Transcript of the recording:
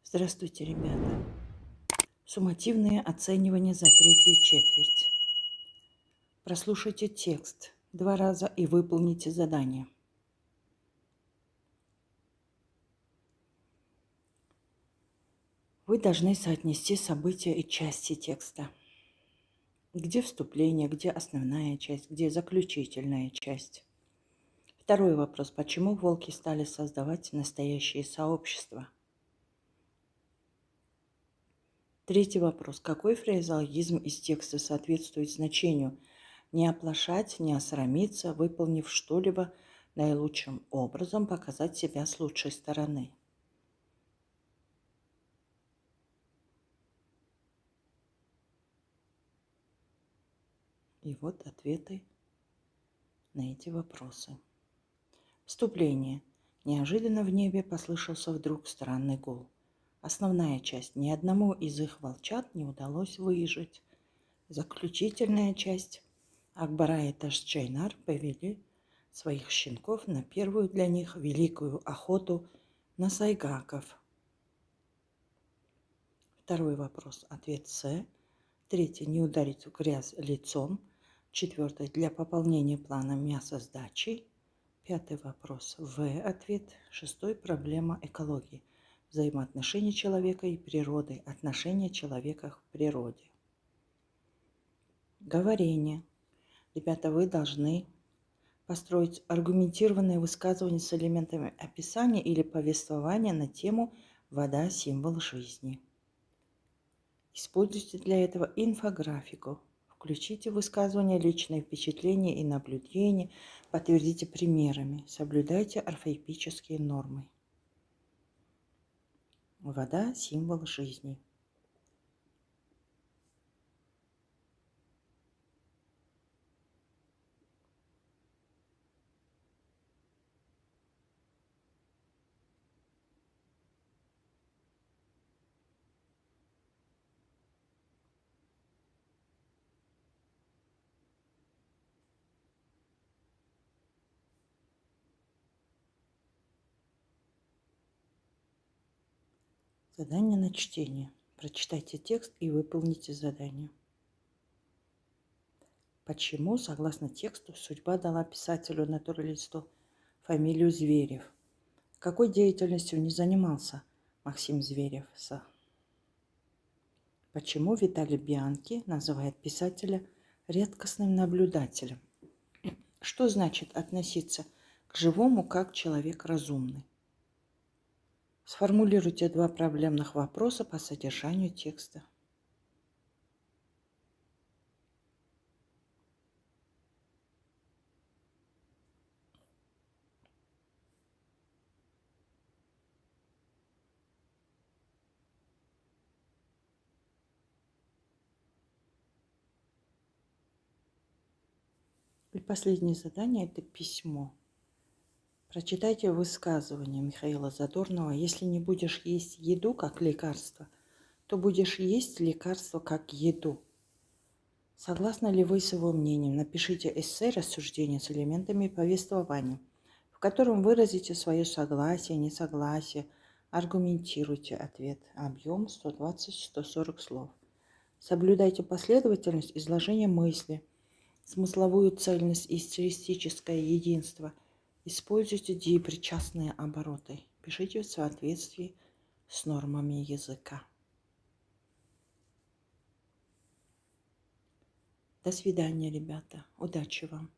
Здравствуйте, ребята. Суммативные оценивания за третью четверть. Прослушайте текст 2 раза и выполните задание. Вы должны соотнести события и части текста. Где вступление, где основная часть, где заключительная часть. Второй вопрос. Почему волки стали создавать настоящие сообщества? Третий вопрос. Какой фразеологизм из текста соответствует значению «не оплошать, не осрамиться, выполнив что-либо наилучшим образом, показать себя с лучшей стороны»? И вот ответы на эти вопросы. Вступление. Неожиданно в небе послышался вдруг странный гул. Основная часть. Ни одному из их волчат не удалось выжить. Заключительная часть. Акбара и Ташчайнар повели своих щенков на первую для них великую охоту на сайгаков. Второй вопрос. Ответ С. Третий. Не ударить в грязь лицом. Четвертый. Для пополнения плана мяса с дачей. Пятый вопрос. В. Ответ. Шестой. Проблема экологии. Взаимоотношения человека и природы. Отношения человека к природе. Говорение. Ребята, вы должны построить аргументированное высказывание с элементами описания или повествования на тему «Вода – символ жизни». Используйте для этого инфографику. Включите в высказывание личные впечатления и наблюдения, подтвердите примерами, соблюдайте орфоэпические нормы. Вода – символ жизни. Задание на чтение. Прочитайте текст и выполните задание. Почему, согласно тексту, судьба дала писателю-натуралисту фамилию Зверев? Какой деятельностью не занимался Максим Зверев? Почему Виталий Бианки называет писателя редкостным наблюдателем? Что значит относиться к живому как человек разумный? Сформулируйте 2 проблемных вопроса по содержанию текста. И последнее задание – это письмо. Прочитайте высказывание Михаила Задорнова: «Если не будешь есть еду как лекарство, то будешь есть лекарство как еду». Согласны ли вы с его мнением? Напишите эссе «Рассуждение с элементами повествования», в котором выразите свое согласие, несогласие, аргументируйте ответ. Объем 120-140 слов. Соблюдайте последовательность изложения мысли, смысловую цельность и стилистическое единство. Используйте деепричастные обороты. Пишите в соответствии с нормами языка. До свидания, ребята. Удачи вам!